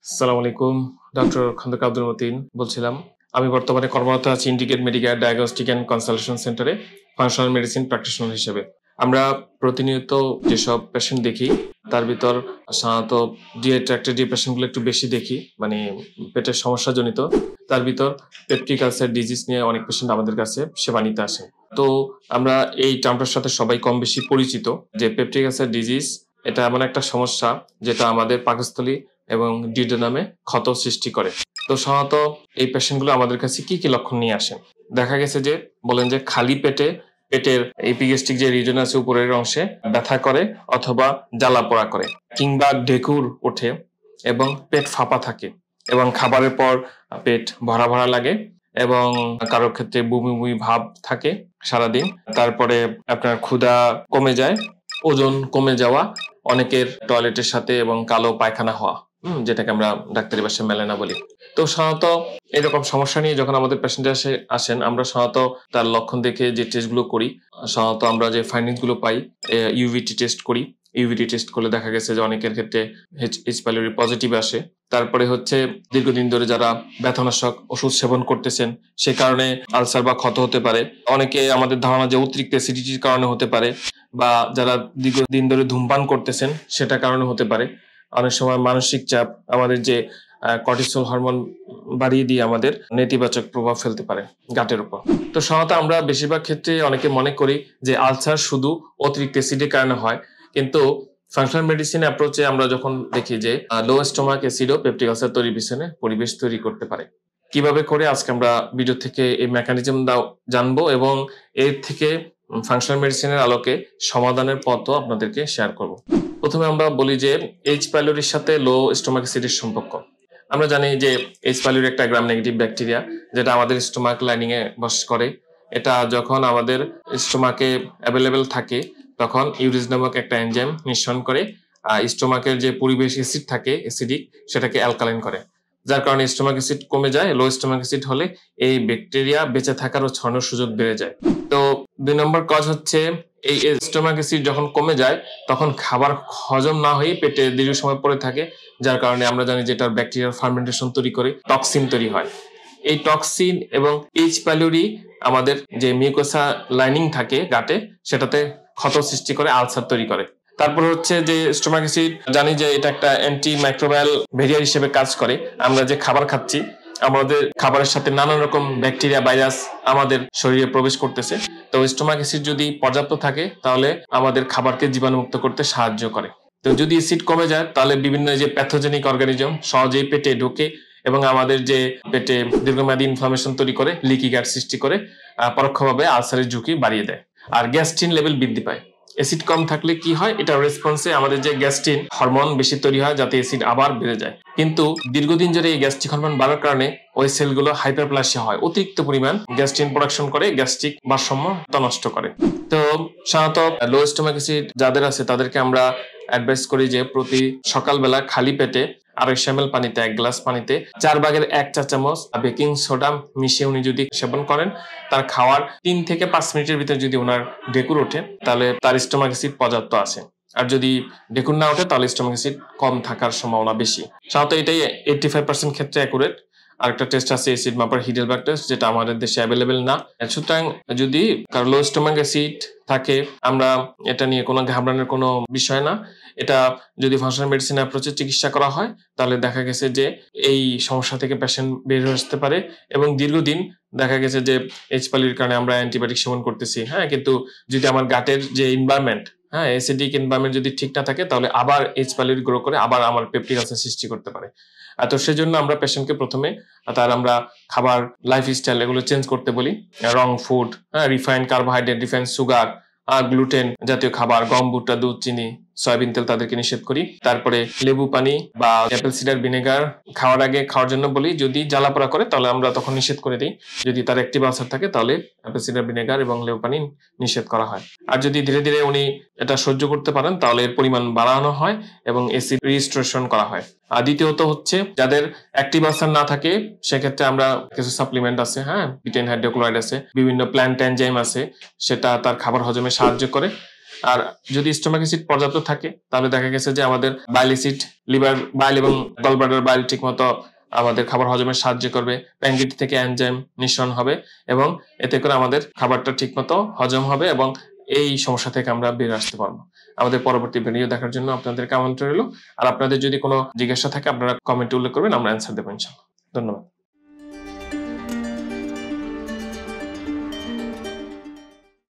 আসসালামু আলাইকুম। ডক্টর খন্দকার আব্দুল মতিন বলছিলাম। আমি বর্তমানে কর্মরত আছি indicate Medicare diagnostic and consultation সেন্টারে ফাংশনাল মেডিসিন প্র্যাকটিশনার হিসেবে। আমরা প্রতিনিয়ত যেসব পেশেন্ট দেখি তার ভিতর সাধারণত GI ট্র্যাক্টের যে পেশেন্টগুলো একটু বেশি দেখি, মানে পেটের সমস্যাজনিত। তার ভিতর পেপটিক আলসার ডিজিজ নিয়ে অনেক পেশেন্ট আমাদের কাছে সেবা নিতে আসে। তো আমরা এই টার্মটার সাথে সবাই কম বেশি পরিচিত যে পেপটিক আলসার ডিজিজ এটা এমন একটা সমস্যা যেটা আমাদের পাকস্থলী এবং ডিউওডেনামে ক্ষত সৃষ্টি করে। তো সাধারণত এই পেশেন্টগুলো আমাদের কাছে কি লক্ষণ নিয়ে আসেন? দেখা গেছে যে বলেন যে খালি পেটে পেটের এপিগ্যাস্ট্রিক যে রিজন আছে উপরের অংশে ব্যথা করে অথবা জ্বালা পোড়া করে, কিংবা ঢেকুর ওঠে এবং পেট ফাঁপা থাকে এবং খাবারের পর পেট ভরা ভরা লাগে এবং কারোর ক্ষেত্রে বমি বমি ভাব থাকে সারাদিন। তারপরে আপনার ক্ষুধা কমে যায়, ওজন কমে যাওয়া, অনেকের টয়লেটের সাথে এবং কালো পায়খানা হওয়া, যেটাকে আমরা ডাক্তারি ভাষায় মেলেনা বলি। তো সাধারণত এরকম সমস্যা নিয়ে যখন আমাদের পেশেন্ট আসেন, আমরা সাধারণত তার লক্ষণ দেখে যে টেস্টগুলো করি, সাধারণত আমরা যে ফাইন্ডিংস গুলো পাই, ইউভিটি টেস্ট করি। ইউভিটি টেস্ট করলে দেখা গেছে যে অনেকের ক্ষেত্রে এইচ পাইলোরি পজিটিভ আসে। তারপরে হচ্ছে দীর্ঘদিন ধরে যারা ব্যথানাশক ওষুধ সেবন করতেছেন সে কারণে আলসার বা ক্ষত হতে পারে। অনেকে আমাদের ধারণা যে অতিরিক্ত অ্যাসিডিটির কারণে হতে পারে, বা যারা দীর্ঘদিন ধরে ধূমপান করতেছেন সেটা কারণে হতে পারে। অনেক সময় মানসিক চাপ আমাদের যে কর্টিসল হরমোন বাড়িয়ে দিয়ে আমাদের নেতিবাচক প্রভাব ফেলতে পারে গাটের উপর। তো সাধারণত আমরা বেশিরভাগ ক্ষেত্রে অনেকে মনে করি যে আলসার শুধু অতিরিক্ত অ্যাসিডের কারণে হয়, কিন্তু ফাংশনাল মেডিসিন অ্যাপ্রোচে আমরা যখন দেখি যে লো স্টোমাক অ্যাসিডও পেপটিক আলসার তৈরির পিছনে পরিবেশ তৈরি করতে পারে। কিভাবে করে আজকে আমরা ভিডিও থেকে এই মেকানিজম জানবো এবং এর থেকে ফাংশনাল মেডিসিনের আলোকে সমাধানের পথও আপনাদেরকে শেয়ার করব। প্রথমে আমরা বলি যে এইচ পাইলোরির সাথে লো স্টোমাক অ্যাসিডের সম্পর্ক। আমরা জানি যে এইচ পাইলোরি একটা গ্রাম নেগেটিভ ব্যাকটেরিয়া যেটা আমাদের স্টোমাক লাইনিং এ বাস করে। এটা যখন আমাদের স্টোমাকে অ্যাভেলেবেল থাকে তখন ইউরিজ নামক একটা এনজাইম নিঃসরণ করে স্টোমাকের যে পরিবেশ অ্যাসিড থাকে অ্যাসিডিক সেটাকে অ্যালকালাইন করে, যার কারণে স্টোমাক অ্যাসিড কমে যায়। লো স্টোমাক অ্যাসিড হলে এই ব্যাকটেরিয়া বেঁচে থাকার ও ছড়ানোর সুযোগ বেড়ে যায়। তো 2 নম্বর কাজ হচ্ছে এই স্টোমাক অ্যাসিড যখন কমে যায় তখন খাবার হজম না হয়ে পেটে দীর্ঘ সময় পড়ে থাকে, যার কারণে আমরা জানি যে এটার ব্যাকটেরিয়ার ফার্মেন্টেশন তৈরি করে টক্সিন তৈরি হয়। এই টক্সিন এবং এইচ পাইলোরি আমাদের যে মিউকোসা লাইনিং থাকে গাটে সেটাতে ক্ষত সৃষ্টি করে, আলসার তৈরি করে। তারপর হচ্ছে যে স্টোমাক অ্যাসিড জানি যে এটা একটা অ্যান্টি মাইক্রোবায়াল ব্যারিয়ার হিসেবে কাজ করে। আমরা যে খাবার খাচ্ছি আমাদের খাবারের সাথে নানান রকম ব্যাকটেরিয়া ভাইরাস আমাদের শরীরে প্রবেশ করতেছে। তো স্টোমাক অ্যাসিড যদি পর্যাপ্ত থাকে তাহলে আমাদের খাবারকে জীবাণুমুক্ত করতে সাহায্য করে। তো যদি অ্যাসিড কমে যায় তাহলে বিভিন্ন যে প্যাথোজেনিক অর্গানিজম সহজেই পেটে ঢোকে এবং আমাদের যে পেটে দীর্ঘমেয়াদী ইনফ্লামেশন তৈরি করে, লিকি গাট সৃষ্টি করে, পরোক্ষভাবে আলসারের ঝুঁকি বাড়িয়ে দেয়। আর গ্যাস্ট্রিন লেভেল বৃদ্ধি পায়। অ্যাসিড কম থাকলে কি হয়, এটা রেসপন্সে আমাদের যে গ্যাস্ট্রিন হরমোন বেশি তৈরি হয় যাতে অ্যাসিড আবার বেড়ে যায়। কিন্তু দীর্ঘদিন ধরে এই গ্যাস্ট্রিক হরমোন বাড়ার কারণে ওই সেলগুলো হাইপারপ্লাসিয়া হয়, অতিরিক্ত পরিমাণ গ্যাস্ট্রিন প্রোডাকশন করে, গ্যাস্ট্রিক ভারসাম্য নষ্ট করে। তো সাধারণত লো স্টোমাক অ্যাসিড যাদের আছে তাদেরকে আমরা অ্যাডভাইস করি যে প্রতি সকালবেলা খালি পেটে 250 ml পানিতে, 1 গ্লাস পানিতে 4/1 চা চামচ বেকিং সোডা মিশিয়ে উনি যদি সেবন করেন, তার খাওয়ার 3 থেকে 5 মিনিটের ভিতরে যদি ওনার ঢেকুর ওঠে তাহলে তার স্টোমাক অ্যাসিড পর্যাপ্ত আছে। আর যদি ঢেকুর না ওঠে তাহলে স্টোমাক অ্যাসিড কম থাকার সম্ভাবনা বেশি। সাধারণত এটাই 85% ক্ষেত্রে অ্যাকুরেট। আরেকটা টেস্ট আছে অ্যাসিড মাপার হিডেলবার্গ টেস্ট, যেটা আমাদের দেশে অ্যাভেলেবেল না। সুতরাং যদি কারো লো স্টোমাক অ্যাসিড থাকে আমরা এটা নিয়ে কোনো ঘাবড়ানোর কোনো বিষয় না। এটা যদি ফাংশনাল মেডিসিন অ্যাপ্রোচে চিকিৎসা করা হয় তাহলে দেখা গেছে যে এই সমস্যা থেকে পেশেন্ট বের হয়ে আসতে পারে এবং দীর্ঘদিন দেখা গেছে যে এইচ পাইলোরির কারণে আমরা অ্যান্টিবায়োটিক সেবন করতেছি, কিন্তু যদি আমার গাটের যে এনভায়রনমেন্ট, অ্যাসিডিক এনভায়রনমেন্ট যদি ঠিক না থাকে তাহলে আবার এইচ পাইলোরি গ্রো করে আবার আমার পেপটিক আলসার সৃষ্টি করতে পারে। তো সেজন্য আমরা পেশেন্টকে প্রথমে তার আমরা খাবার লাইফস্টাইল এগুলো চেঞ্জ করতে বলি। Wrong food, refined carbohydrate, refined sugar, gluten জাতীয় খাবার, গম, ভুট্টা, দুধ, চিনি, সয়াবিন তেল তাদেরকে নিষেধ করি। তারপরে লেবু পানি বা অ্যাপেল সিডার ভিনেগার খাওয়ার আগে খাওয়ার জন্য বলি। যদি জ্বালাপোড়া করে তাহলে আমরা তখন নিষেধ করে দিই। যদি তার অ্যাক্টিভ আলসার থাকে তাহলে অ্যাপেল সিডার ভিনেগার এবং লেবু পানি নিষেধ করা হয়। আর যদি ধীরে ধীরে উনি এটা সহ্য করতে পারেন তাহলে এর পরিমাণ বাড়ানো হয় এবং অ্যাসিড রিস্টোরেশন করা হয়। আর দ্বিতীয়ত হচ্ছে যাদের অ্যাক্টিভ আলসার না থাকে সেক্ষেত্রে আমরা কিছু সাপ্লিমেন্ট আছে, বিটেন হাইড্রোক্লোরাইড আছে, বিভিন্ন প্ল্যান্ট এনজাইম আছে, সেটা তার খাবার হজমে সাহায্য করে। আর যদি স্টোমাক অ্যাসিড পর্যাপ্ত থাকে তাহলে দেখা গেছে যে আমাদের বাইল অ্যাসিড লিভার বাইল এবং গলব্লাডার বাইল ঠিক মতো আমাদের খাবার হজমে সাহায্য করবে, প্যানক্রিয়াস থেকে এনজাইম নিঃসরণ হবে এবং এতে করে আমাদের খাবারটা ঠিক মতো হজম হবে এবং এই সমস্যা থেকে আমরা বের আসতে পারবো। আমাদের পরবর্তী ভিডিও দেখার জন্য আপনাদেরকে আমন্ত্রণ রইল। আর আপনাদের যদি কোনো জিজ্ঞাসা থাকে আপনারা কমেন্টে উল্লেখ করবেন, আমরা অ্যান্সার দেবো ইনশাআল্লাহ। ধন্যবাদ।